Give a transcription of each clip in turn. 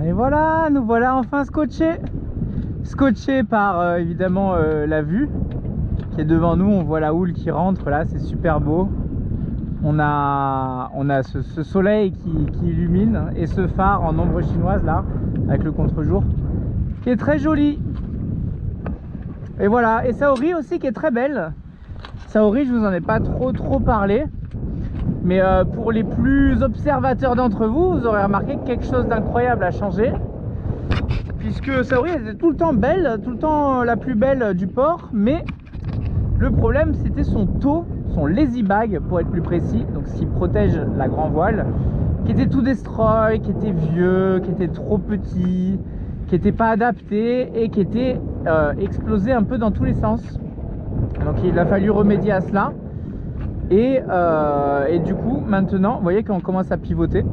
Et voilà, nous voilà enfin scotchés. Scotchés par évidemment la vue qui est devant nous. On voit la houle qui rentre là, c'est super beau. On a ce soleil qui illumine et ce phare en ombre chinoise là, avec le contre-jour, qui est très joli. Et voilà, et Saori aussi qui est très belle. Saori, je vous en ai pas trop parlé, mais pour les plus observateurs d'entre vous, vous aurez remarqué que quelque chose d'incroyable a changé, puisque Saori elle était tout le temps belle, tout le temps la plus belle du port, mais le problème c'était son taux, son lazy bag pour être plus précis, donc ce qui protège la grand voile, qui était tout destroy, qui était vieux, qui était trop petit, qui n'était pas adapté et qui était explosé un peu dans tous les sens. Donc il a fallu remédier à cela et du coup maintenant vous voyez qu'on commence à pivoter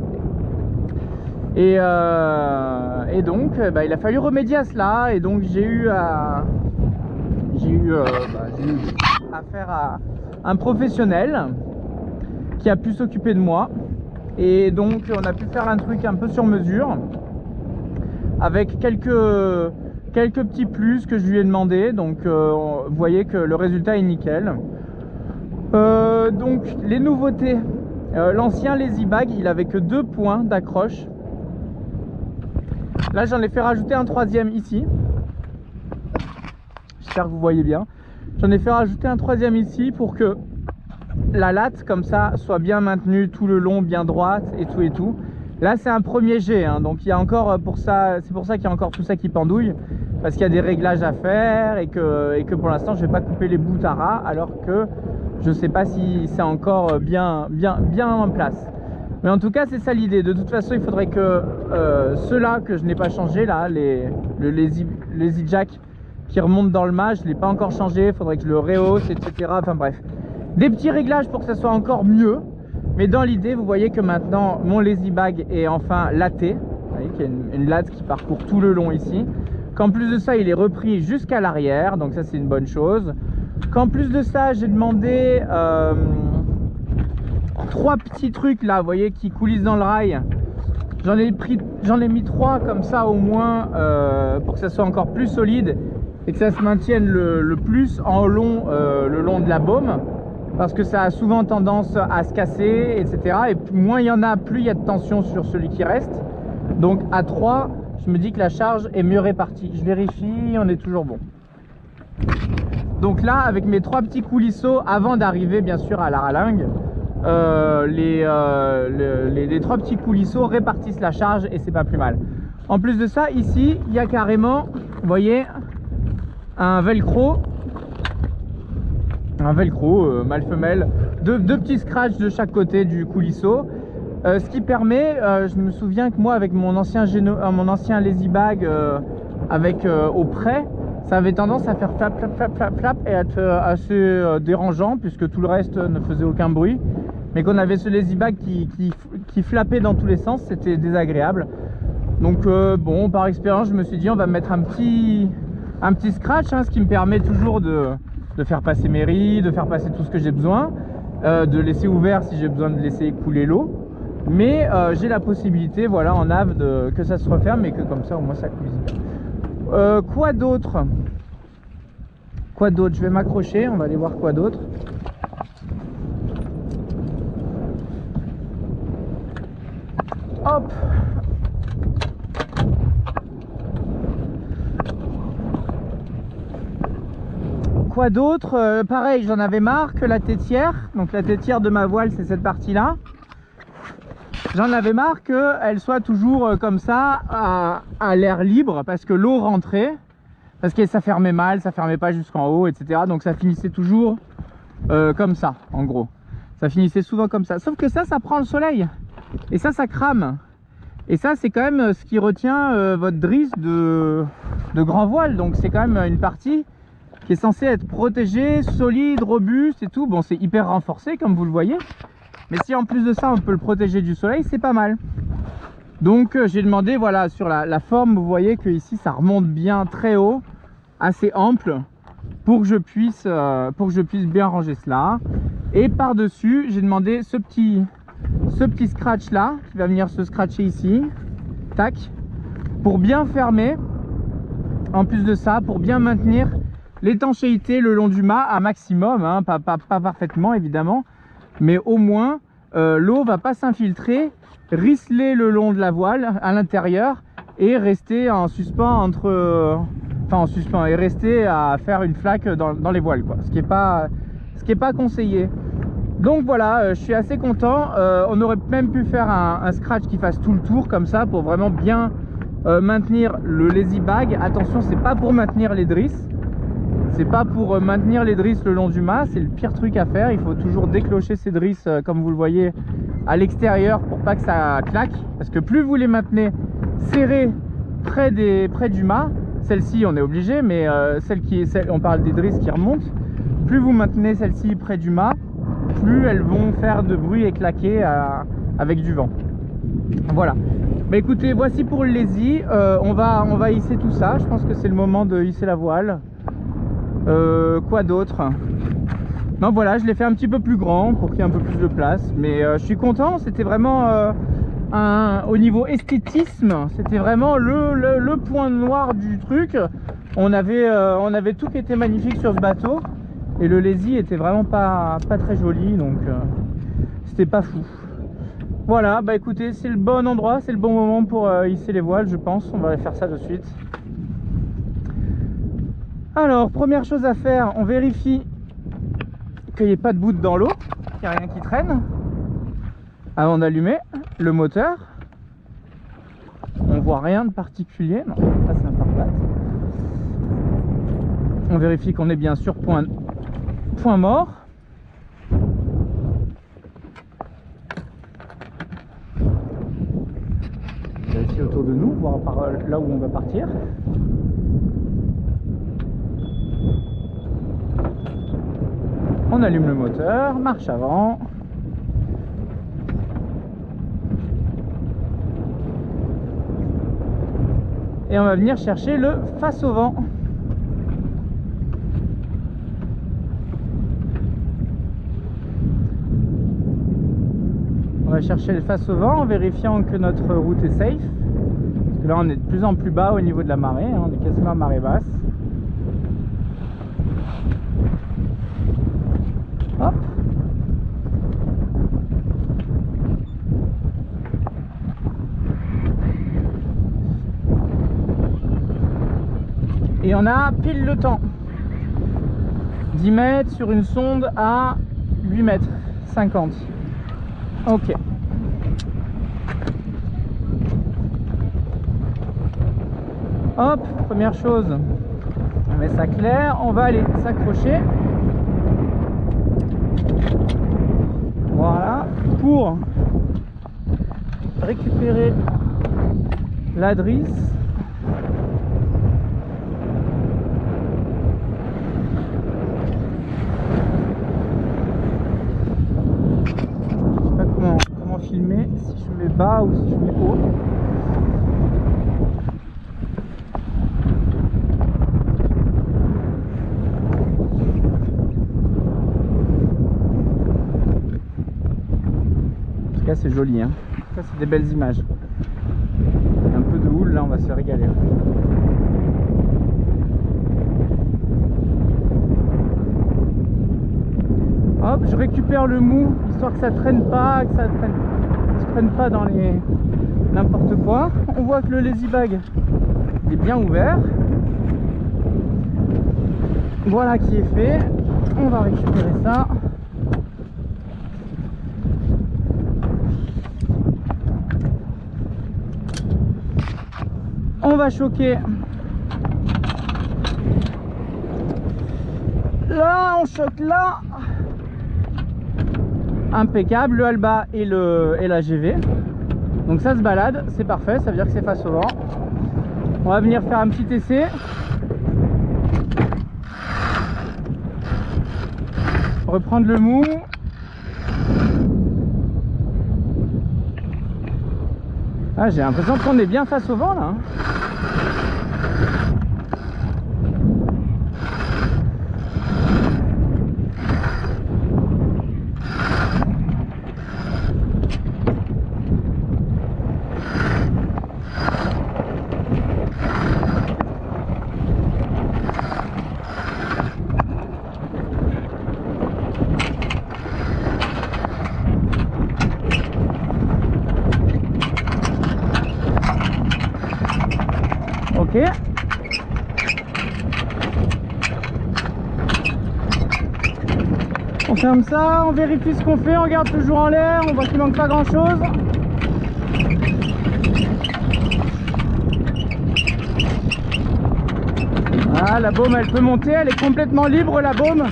et donc il a fallu remédier à cela, et donc j'ai eu affaire à un professionnel qui a pu s'occuper de moi, et donc on a pu faire un truc un peu sur mesure avec quelques petits plus que je lui ai demandé. Donc vous voyez que le résultat est nickel. Donc les nouveautés, l'ancien lazy bag il avait que 2 points d'accroche. Là j'en ai fait rajouter un troisième ici, j'espère que vous voyez bien. J'en ai fait rajouter un troisième ici pour que la latte comme ça soit bien maintenue tout le long, bien droite et tout. Là c'est un premier jet hein, donc il y a encore pour ça, c'est pour ça qu'il y a encore tout ça qui pendouille, parce qu'il y a des réglages à faire et que pour l'instant je vais pas couper les bouts à ras, alors que je sais pas si c'est encore bien en place. Mais en tout cas c'est ça l'idée. De toute façon il faudrait que ceux-là que je n'ai pas changé là, le lazy jack qui remonte dans le mât, je ne l'ai pas encore changé, il faudrait que je le rehausse, etc. Enfin bref, des petits réglages pour que ça soit encore mieux. Mais dans l'idée, vous voyez que maintenant mon lazy bag est enfin latté. Vous voyez qu'il y a une latte qui parcourt tout le long ici. Qu'en plus de ça, il est repris jusqu'à l'arrière, donc ça c'est une bonne chose. Qu'en plus de ça, j'ai demandé 3 petits trucs là, vous voyez, qui coulissent dans le rail. J'en ai mis 3 comme ça au moins, pour que ça soit encore plus solide et que ça se maintienne le plus en long, le long de la baume, parce que ça a souvent tendance à se casser, etc. Et moins il y en a, plus il y a de tension sur celui qui reste. Donc à 3, je me dis que la charge est mieux répartie. Je vérifie, on est toujours bon. Donc là, avec mes 3 petits coulisseaux, avant d'arriver bien sûr à la ralingue, les 3 petits coulisseaux répartissent la charge et c'est pas plus mal. En plus de ça, ici, il y a carrément, vous voyez, un velcro mâle femelle, deux petits scratchs de chaque côté du coulisseau, ce qui permet, je me souviens que moi avec mon ancien lazy bag avec au près, ça avait tendance à faire flap et être assez dérangeant, puisque tout le reste ne faisait aucun bruit, mais qu'on avait ce lazy bag qui flappait dans tous les sens, c'était désagréable. Donc bon, par expérience je me suis dit on va mettre un petit scratch, hein, ce qui me permet toujours de faire passer mes riz, de faire passer tout ce que j'ai besoin, de laisser ouvert si j'ai besoin de laisser couler l'eau, mais j'ai la possibilité, voilà, en nav que ça se referme et que comme ça au moins ça coule. Quoi d'autre, je vais m'accrocher, on va aller voir quoi d'autre. Hop. Quoi d'autre, pareil, j'en avais marre que la tétière, donc la tétière de ma voile c'est cette partie là, j'en avais marre qu'elle soit toujours comme ça à l'air libre, parce que l'eau rentrait, parce que ça fermait mal, ça fermait pas jusqu'en haut, etc. Donc ça finissait toujours comme ça, en gros, ça finissait souvent comme ça, sauf que ça prend le soleil et ça crame, et ça c'est quand même ce qui retient votre drisse de grand voile. Donc c'est quand même une partie qui est censé être protégé, solide, robuste et tout. Bon, c'est hyper renforcé comme vous le voyez, mais si en plus de ça on peut le protéger du soleil, c'est pas mal. Donc j'ai demandé, voilà, sur la forme, vous voyez que ici ça remonte bien très haut, assez ample, pour que je puisse bien ranger cela. Et par dessus j'ai demandé ce petit scratch là qui va venir se scratcher ici, tac, pour bien fermer. En plus de ça, pour bien maintenir l'étanchéité le long du mât à maximum, hein, pas parfaitement évidemment, mais au moins l'eau va pas s'infiltrer, risseler le long de la voile à l'intérieur et rester en suspens et rester à faire une flaque dans les voiles, quoi. Ce qui est pas conseillé. Donc voilà, je suis assez content. On aurait même pu faire un scratch qui fasse tout le tour comme ça pour vraiment bien maintenir le lazy bag. Attention, c'est pas pour maintenir les drisses. C'est pas pour maintenir les drisses le long du mât, c'est le pire truc à faire. Il faut toujours déclocher ces drisses, comme vous le voyez, à l'extérieur pour pas que ça claque. Parce que plus vous les maintenez serrées près du mât, celle-ci on est obligé, mais on parle des drisses qui remontent. Plus vous maintenez celle-ci près du mât, plus elles vont faire de bruit et claquer avec du vent. Voilà. Bah écoutez, voici pour le lazy. On va hisser tout ça. Je pense que c'est le moment de hisser la voile. Quoi d'autre? Non, voilà, je l'ai fait un petit peu plus grand pour qu'il y ait un peu plus de place, mais je suis content. C'était vraiment au niveau esthétisme, c'était vraiment le point noir du truc. On avait tout qui était magnifique sur ce bateau et le lazy était vraiment pas très joli, donc c'était pas fou. Voilà, bah écoutez, c'est le bon endroit, c'est le bon moment pour hisser les voiles, je pense. On va aller faire ça de suite. Alors, première chose à faire, on vérifie qu'il n'y ait pas de bout dans l'eau, qu'il n'y a rien qui traîne. Avant d'allumer le moteur, on voit rien de particulier. Non, ça c'est un pare-plate. On vérifie qu'on est bien sur point mort. Vérifier autour de nous, voir par là où on va partir. On allume le moteur, marche avant. Et on va venir chercher le face au vent. On va chercher le face au vent en vérifiant que notre route est safe. Parce que là on est de plus en plus bas au niveau de la marée, hein, on est quasiment à marée basse. Hop. Et on a pile le temps. 10 mètres sur une sonde à 8 mètres 50. Ok. Hop, première chose, on met ça clair, on va aller s'accrocher. Voilà, pour récupérer la drisse. Je sais pas comment filmer, si je mets bas ou si je mets haut. C'est joli, hein. Ça c'est des belles images. Un peu de houle là, on va se régaler. Hop, je récupère le mou histoire que ça traîne pas, que ça se prenne pas dans les n'importe quoi. On voit que le lazy bag est bien ouvert. Voilà qui est fait. On va récupérer ça. On va choquer. Là, on choque là. Impeccable, le Alba et la GV. Donc ça se balade, c'est parfait, ça veut dire que c'est face au vent. On va venir faire un petit essai. Reprendre le mou. Ah, j'ai l'impression qu'on est bien face au vent là. Ok. On ferme ça, on vérifie ce qu'on fait, on garde toujours en l'air, on voit qu'il manque pas grand chose. Ah, la baume elle peut monter, elle est complètement libre la baume.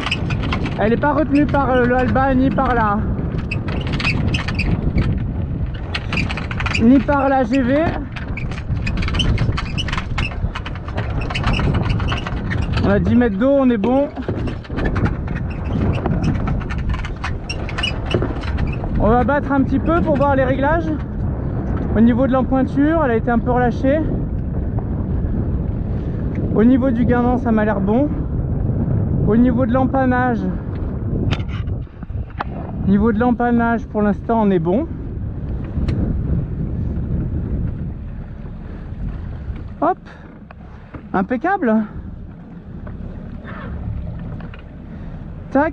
Elle n'est pas retenue par le Alba ni par la GV. On a 10 mètres d'eau, on est bon. On va battre un petit peu pour voir les réglages. Au niveau de l'empointure, elle a été un peu relâchée. Au niveau du guindon, ça m'a l'air bon. Au niveau de l'empannage, pour l'instant, on est bon. Hop, impeccable. Tac.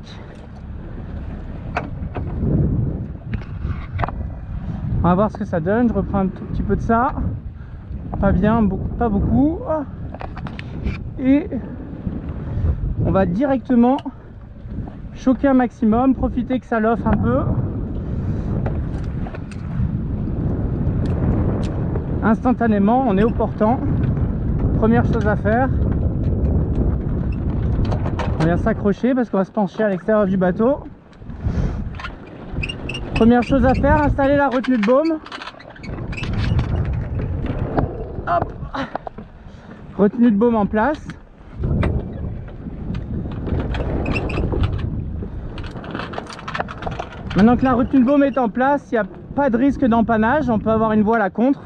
On va voir ce que ça donne. Je reprends un tout petit peu de ça. Pas bien, pas beaucoup. Et on va directement choquer un maximum, profiter que ça l'offre un peu. Instantanément, on est au portant. Première chose à faire, on vient s'accrocher parce qu'on va se pencher à l'extérieur du bateau. Première chose à faire, installer la retenue de baume. Hop, retenue de baume en place. Maintenant que la retenue de baume est en place, il n'y a pas de risque d'empannage. On peut avoir une voile à contre.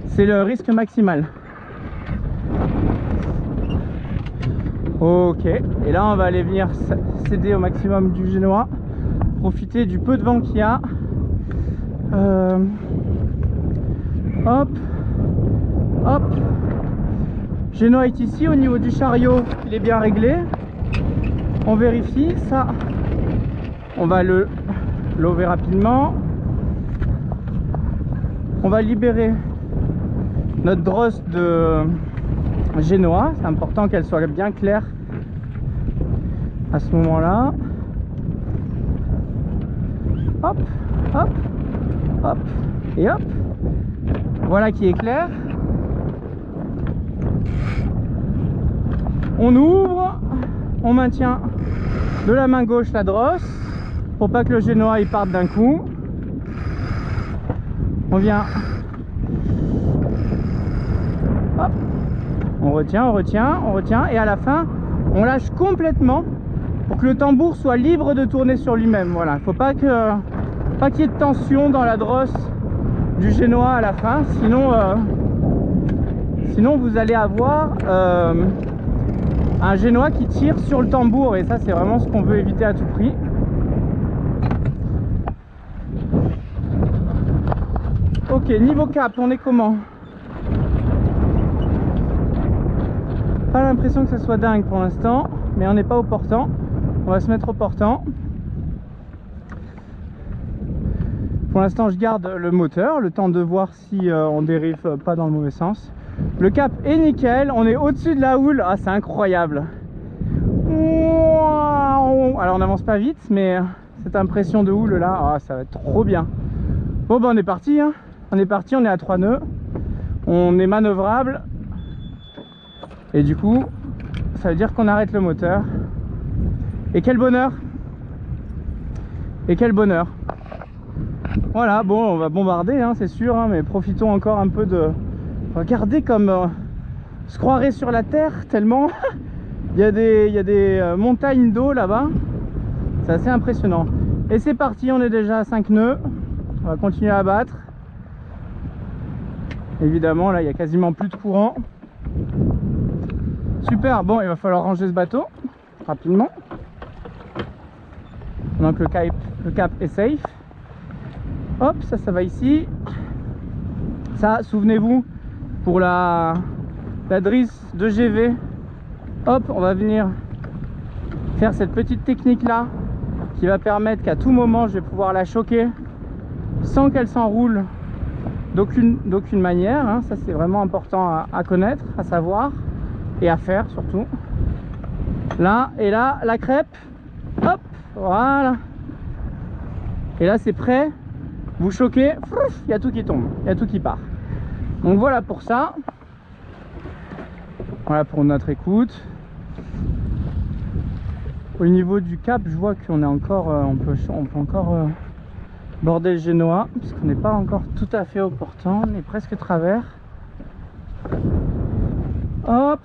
C'est le risque maximal. Ok, et là on va aller venir céder au maximum du génois. Profiter du peu de vent qu'il y a. Hop, hop. Génois est ici. Au niveau du chariot, il est bien réglé. On vérifie ça. On va le lever rapidement. On va libérer notre drosse de génois. C'est important qu'elle soit bien claire à ce moment-là. Hop, hop, hop, et hop. Voilà qui est clair. On ouvre, on maintient de la main gauche la drosse pour pas que le génois il parte d'un coup. On vient, hop, on retient, et à la fin on lâche complètement pour que le tambour soit libre de tourner sur lui-même. Voilà, il faut pas qu'il y ait de tension dans la drosse du génois à la fin, sinon vous allez avoir un génois qui tire sur le tambour, et ça c'est vraiment ce qu'on veut éviter à tout prix. Ok, niveau cap, on est comment? Pas l'impression que ça soit dingue pour l'instant, mais on n'est pas au portant. On va se mettre au portant. Pour l'instant je garde le moteur, le temps de voir si on dérive pas dans le mauvais sens. Le cap est nickel, on est au-dessus de la houle. Ah, c'est incroyable. Alors on n'avance pas vite, mais cette impression de houle là, ah, ça va être trop bien. Bon ben on est parti, hein. On est à 3 nœuds. On est manœuvrable. Et du coup, ça veut dire qu'on arrête le moteur. Et quel bonheur! Et quel bonheur! Voilà, bon, on va bombarder, hein, c'est sûr, hein, mais profitons encore un peu de... Regardez comme se croirait sur la terre, tellement il y a des montagnes d'eau là-bas. C'est assez impressionnant. Et c'est parti, on est déjà à 5 nœuds. On va continuer à battre. Évidemment, là, il n'y a quasiment plus de courant. Super, bon, il va falloir ranger ce bateau rapidement. Donc le cap est safe. Hop, ça va ici. Ça, souvenez-vous, pour la drisse de GV, hop, on va venir faire cette petite technique là qui va permettre qu'à tout moment je vais pouvoir la choquer sans qu'elle s'enroule d'aucune manière, hein. Ça c'est vraiment important à connaître, à savoir et à faire surtout. Là et là, la crêpe, hop, voilà. Et là c'est prêt, vous choquez, il y a tout qui tombe, il y a tout qui part. Donc voilà pour ça, voilà pour notre écoute. Au niveau du cap, je vois qu'on est encore, on peut encore border le Génois, puisqu'on n'est pas encore tout à fait au portant, on est presque travers. Hop,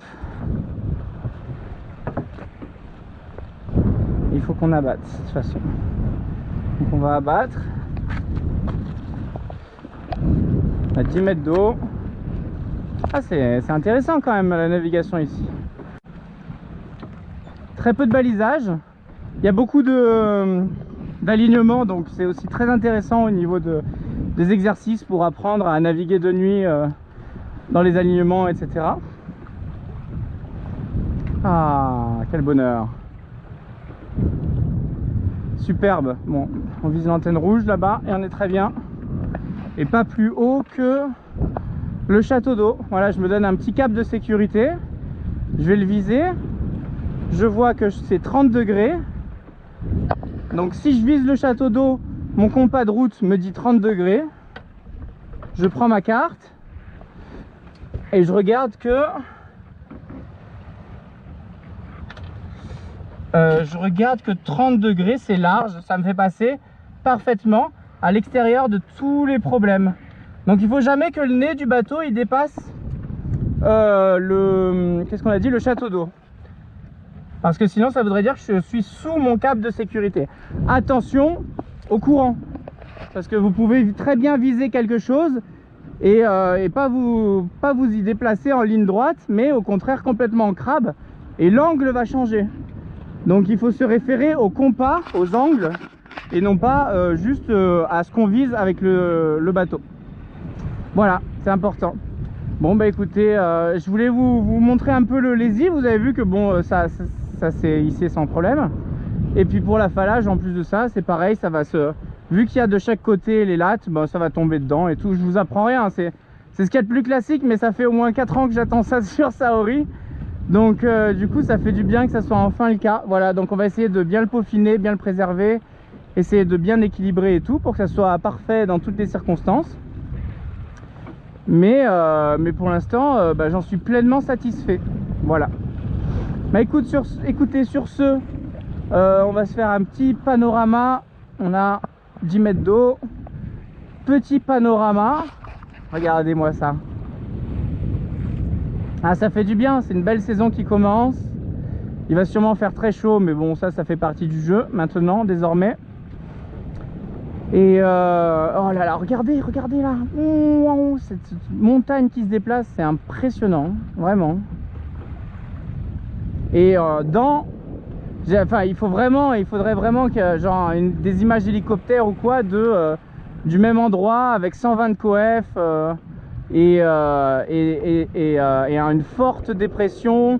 il faut qu'on abatte de toute façon. Donc on va abattre à 10 mètres d'eau. Ah, c'est intéressant quand même la navigation ici. Très peu de balisage, il y a beaucoup d'alignement, donc c'est aussi très intéressant au niveau des exercices pour apprendre à naviguer de nuit dans les alignements, etc. Ah, quel bonheur! Superbe. Bon, on vise l'antenne rouge là-bas et on est très bien. Et pas plus haut que le château d'eau. Voilà, je me donne un petit cap de sécurité. Je vais le viser. Je vois que c'est 30 degrés. Donc si je vise le château d'eau, mon compas de route me dit 30 degrés. Je prends ma carte et je regarde que je regarde que 30 degrés c'est large, ça me fait passer parfaitement à l'extérieur de tous les problèmes. Donc il faut jamais que le nez du bateau il dépasse qu'est-ce qu'on a dit, le château d'eau, parce que sinon ça voudrait dire que je suis sous mon cap de sécurité. Attention au courant, parce que vous pouvez très bien viser quelque chose et pas vous y déplacer en ligne droite, mais au contraire complètement en crabe, et l'angle va changer. Donc il faut se référer au compas, aux angles, et non pas juste à ce qu'on vise avec le bateau. Voilà, c'est important. Bon bah écoutez, je voulais vous montrer un peu le lazy. Vous avez vu que bon, ça s'est hissé sans problème. Et puis pour l'affalage, en plus de ça, c'est pareil, ça va se... Vu qu'il y a de chaque côté les lattes, bah, ça va tomber dedans et tout. Je vous apprends rien, c'est ce qu'il y a de plus classique, mais ça fait au moins 4 ans que j'attends ça sur Saori. Donc du coup ça fait du bien que ça soit enfin le cas. Voilà, donc on va essayer de bien le peaufiner, bien le préserver, essayer de bien équilibrer et tout pour que ça soit parfait dans toutes les circonstances. Mais pour l'instant bah, j'en suis pleinement satisfait. Voilà. Bah écoutez, sur ce on va se faire un petit panorama. On a 10 mètres d'eau, petit panorama, regardez-moi ça. Ah, ça fait du bien, c'est une belle saison qui commence. Il va sûrement faire très chaud, mais bon, ça fait partie du jeu maintenant, désormais. Et oh là là, regardez là, cette montagne qui se déplace, c'est impressionnant, vraiment. Et il faudrait vraiment que genre des images d'hélicoptère ou quoi du même endroit avec 120 de coef et une forte dépression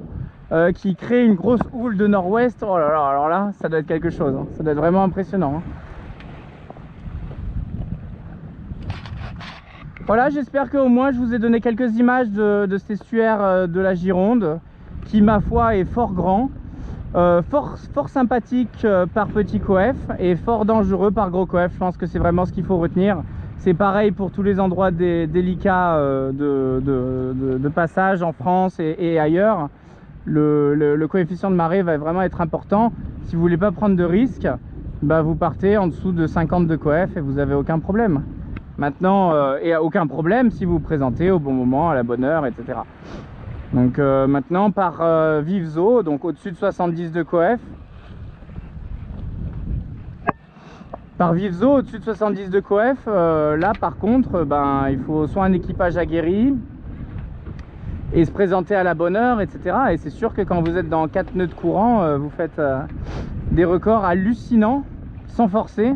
qui crée une grosse houle de nord-ouest. Oh là là, alors là ça doit être quelque chose, hein. Ça doit être vraiment impressionnant, hein. Voilà, j'espère qu'au moins je vous ai donné quelques images de cet estuaire de la Gironde qui, ma foi, est fort grand. Fort sympathique par petit coef et fort dangereux par gros coef. Je pense que c'est vraiment ce qu'il faut retenir. C'est pareil pour tous les endroits délicats de passage en France et ailleurs. Le coefficient de marée va vraiment être important. Si vous voulez pas prendre de risques, bah vous partez en dessous de 50 de coef et vous avez aucun problème. Maintenant, et aucun problème si vous vous présentez au bon moment, à la bonne heure, etc. Donc maintenant par vives eaux, donc au-dessus de 70 de coef. Par vives eaux, au-dessus de 70 de coef, là par contre, ben, il faut soit un équipage aguerri et se présenter à la bonne heure, etc. Et c'est sûr que quand vous êtes dans 4 nœuds de courant, vous faites des records hallucinants, sans forcer.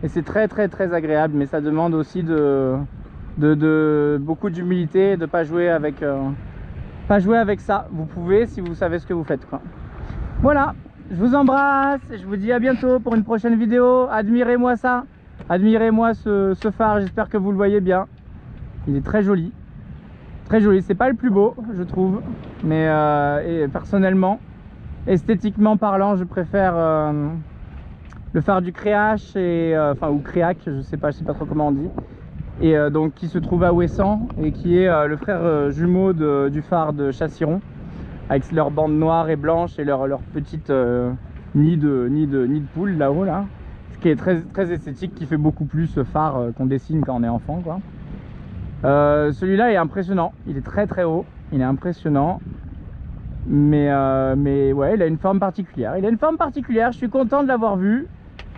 Et c'est très agréable, mais ça demande aussi beaucoup d'humilité, de ne pas jouer avec... Pas jouer avec ça, vous pouvez si vous savez ce que vous faites, quoi. Voilà, je vous embrasse et je vous dis à bientôt pour une prochaine vidéo. Admirez-moi ça, admirez-moi ce phare, j'espère que vous le voyez bien. Il est très joli. Très joli, c'est pas le plus beau je trouve, mais et personnellement, esthétiquement parlant, je préfère le phare du Créache et enfin ou Créac, je sais pas trop comment on dit, et donc qui se trouve à Ouessant et qui est le frère jumeau du phare de Chassiron, avec leur bande noire et blanche et leur petite nid de poule là-haut là, ce qui est très esthétique, qui fait beaucoup plus ce phare qu'on dessine quand on est enfant quoi. Celui-là est impressionnant, il est très haut, il est impressionnant, mais ouais, il a une forme particulière. Je suis content de l'avoir vu.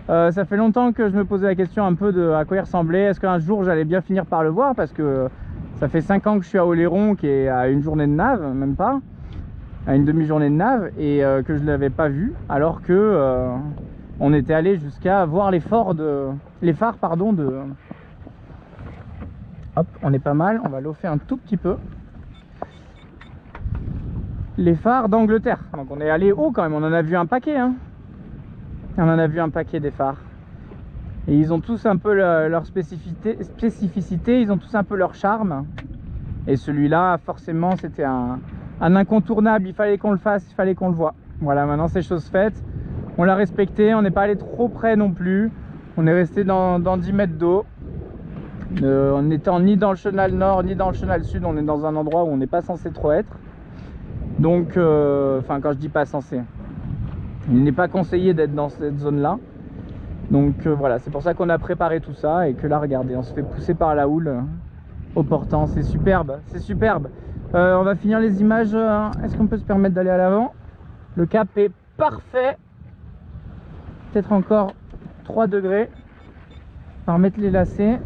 Ça fait longtemps que je me posais la question un peu de à quoi il ressemblait, est-ce qu'un jour j'allais bien finir par le voir, parce que ça fait 5 ans que je suis à Oléron, qui est à une journée de nave, même pas, à une demi-journée de nave, et que je ne l'avais pas vu, alors que on était allé jusqu'à voir les phares de... Hop, on est pas mal, on va l'offrir un tout petit peu. Les phares d'Angleterre. Donc on est allé haut quand même, on en a vu un paquet hein. On en a vu un paquet des phares. Et ils ont tous un peu leur spécificité, ils ont tous un peu leur charme. Et celui-là, forcément, c'était un incontournable, il fallait qu'on le fasse, il fallait qu'on le voit. Voilà, maintenant c'est chose faite. On l'a respecté, on n'est pas allé trop près non plus. On est resté dans 10 mètres d'eau. On n'étant ni dans le chenal nord ni dans le chenal sud, on est dans un endroit où on n'est pas censé trop être. Donc, enfin quand je dis pas censé, il n'est pas conseillé d'être dans cette zone là. Donc voilà, c'est pour ça qu'on a préparé tout ça, et que là regardez, on se fait pousser par la houle au portant, c'est superbe, c'est superbe. On va finir les images, est-ce qu'on peut se permettre d'aller à l'avant? Le cap est parfait, peut-être encore 3 degrés, on va remettre les lacets.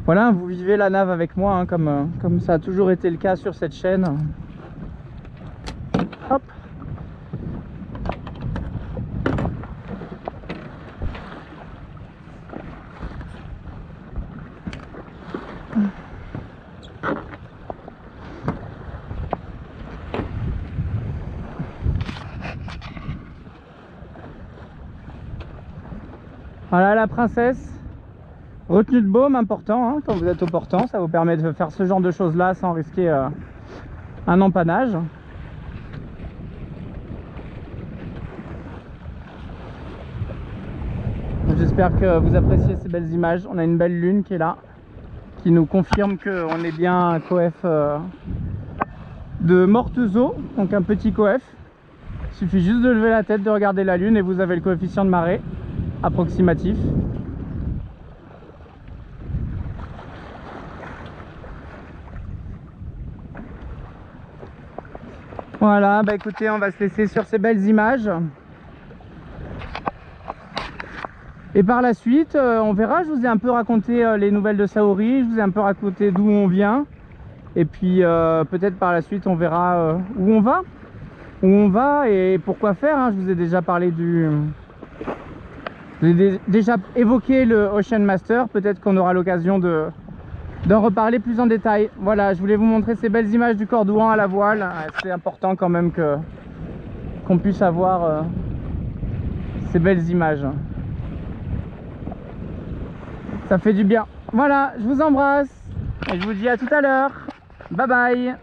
Voilà, vous vivez la nave avec moi hein, comme ça a toujours été le cas sur cette chaîne. Hop. Voilà la princesse. Retenue de baume important hein, quand vous êtes au portant, ça vous permet de faire ce genre de choses là sans risquer un empannage. J'espère que vous appréciez ces belles images. On a une belle lune qui est là, qui nous confirme qu'on est bien un coef de Mortezeau, donc un petit coef. Il suffit juste de lever la tête, de regarder la lune et vous avez le coefficient de marée approximatif. Voilà, bah écoutez, on va se laisser sur ces belles images. Et par la suite, on verra, je vous ai un peu raconté les nouvelles de Saori, je vous ai un peu raconté d'où on vient. Et puis peut-être par la suite, on verra où on va et pourquoi faire. Hein. Je vous ai déjà parlé j'ai déjà évoqué le Ocean Master, peut-être qu'on aura l'occasion d'en reparler plus en détail. Voilà, je voulais vous montrer ces belles images du Cordouan à la voile. C'est important quand même qu'on puisse avoir ces belles images. Ça fait du bien. Voilà, je vous embrasse et je vous dis à tout à l'heure. Bye bye.